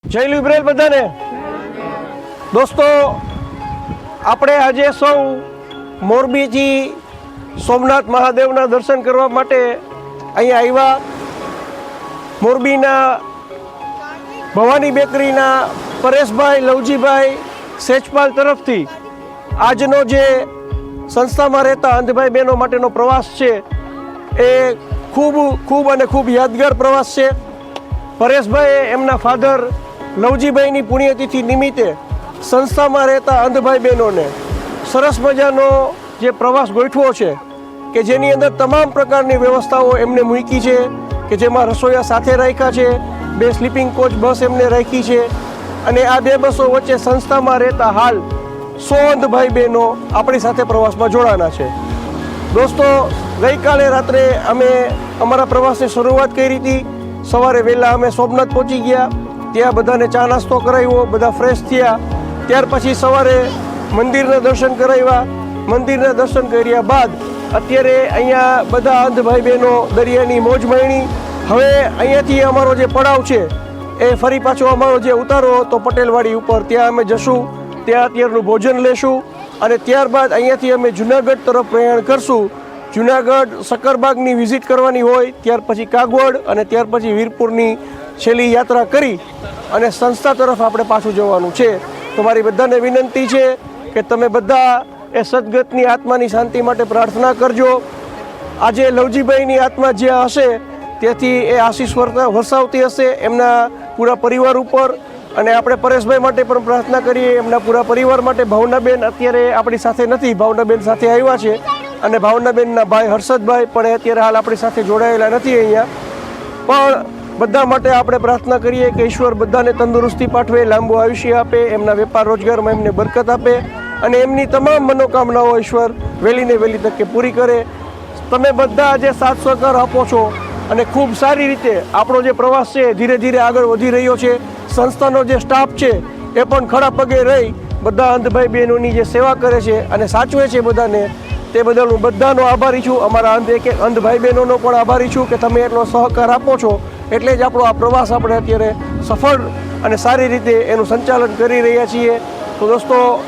જય લિબ્રેલ બધાને દોસ્તો, આપણે આજે સૌ મોરબીથી સોમનાથ મહાદેવના દર્શન કરવા માટે અહીંયા આવ્યા. મોરબીના ભવાની બેકરીના પરેશભાઈ લવજીભાઈ સેજપાલ તરફથી આજનો જે સંસ્થામાં રહેતા અંધભાઈ બહેનો માટેનો પ્રવાસ છે એ ખૂબ યાદગાર પ્રવાસ છે. પરેશભાઈએ એમના ફાધર લવજીભાઈની પુણ્યતિથિ નિમિત્તે સંસ્થામાં રહેતા અંધભાઈ બહેનોને સરસ મજાનો જે પ્રવાસ ગોઠવો છે કે જેની અંદર તમામ પ્રકારની વ્યવસ્થાઓ એમને મૂકી છે, કે જેમાં રસોઈયા સાથે રાખ્યા છે, 2 સ્લીપિંગ કોચ બસ એમને રાખી છે અને આ 2 બસો વચ્ચે સંસ્થામાં રહેતા હાલ 100 અંધભાઈ બહેનો આપણી સાથે પ્રવાસમાં જોડાના છે. દોસ્તો, ગઈકાલે રાત્રે અમે અમારા પ્રવાસની શરૂઆત કરી હતી. સવારે વહેલા અમે સોમનાથ પહોંચી ગયા, ત્યાં બધાને ચા નાસ્તો કરાવ્યો, બધા ફ્રેશ થયા. ત્યાર પછી સવારે મંદિરના દર્શન કરાવ્યા. મંદિરના દર્શન કર્યા બાદ અત્યારે અહીંયા બધા અંધભાઈ બહેનો દરિયાની મોજ માણી. હવે અહીંયાથી અમારો જે પડાવ છે એ ફરી પાછો અમારો જે ઉતારો હતો પટેલવાડી ઉપર, ત્યાં અમે જશું, ત્યાં અત્યારનું ભોજન લેશું અને ત્યારબાદ અહીંયાથી અમે જુનાગઢ તરફ પ્રયાણ કરશું. જુનાગઢ શક્કરબાગની વિઝિટ કરવાની હોય, ત્યાર પછી કાગવડ અને ત્યાર પછી વીરપુરની છેલ્લી યાત્રા કરી અને સંસ્થા તરફ આપણે પાછું જવાનું છે. તો મારી બધાને વિનંતી છે કે તમે બધા એ સદગતની આત્માની શાંતિ માટે પ્રાર્થના કરજો. આજે લવજીભાઈની આત્મા જ્યાં હશે ત્યાંથી એ આશીષ વરસાવતી હશે એમના પૂરા પરિવાર ઉપર. અને આપણે પરેશભાઈ માટે પણ પ્રાર્થના કરીએ, એમના પૂરા પરિવાર માટે. ભાવનાબેન અત્યારે આપણી સાથે નથી, ભાવનાબેન સાથે આવ્યા છે અને ભાવનાબેનના ભાઈ હર્ષદભાઈ પણ અત્યારે હાલ આપણી સાથે જોડાયેલા નથી અહીંયા. પણ બધા માટે આપણે પ્રાર્થના કરીએ કે ઈશ્વર બધાને તંદુરસ્તી પાઠવે, લાંબુ આયુષ્ય આપે, એમના વેપાર રોજગારમાં એમને બરકત આપે અને એમની તમામ મનોકામનાઓ ઈશ્વર વહેલીને વહેલી તકે પૂરી કરે. તમે બધા જે સાથ સહકાર આપો છો અને ખૂબ સારી રીતે આપણો જે પ્રવાસ છે ધીરે ધીરે આગળ વધી રહ્યો છે. સંસ્થાનો જે સ્ટાફ છે એ પણ ખડા પગે રહી બધા અંધભાઈ બહેનોની જે સેવા કરે છે અને સાચવે છે બધાને, તે બદલ હું બધાનો આભારી છું. અમારા અંધભાઈ બહેનોનો પણ આભારી છું કે તમે એટલો સહકાર આપો છો, એટલે જ આપણો આ પ્રવાસ આપણે અત્યારે સફળ અને સારી રીતે એનું સંચાલન કરી રહ્યા છીએ. તો દોસ્તો,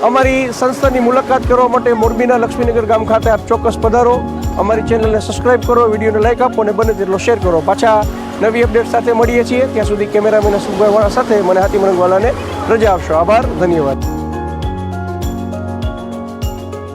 અમારી સંસ્થાની મુલાકાત કરવા માટે મોરબીના લક્ષ્મીનગર ગામ ખાતે આપ ચોક્કસ પધારો. અમારી ચેનલને સબસ્ક્રાઈબ કરો, વિડીયોને લાઈક આપો અને બને તેટલો શેર કરો. પાછા નવી અપડેટ સાથે મળીએ છીએ. ત્યાં સુધી કેમેરામેન સુભાઈવાળા સાથે મને હાથી મણંગવાલાને રજા આપશો. આભાર, ધન્યવાદ.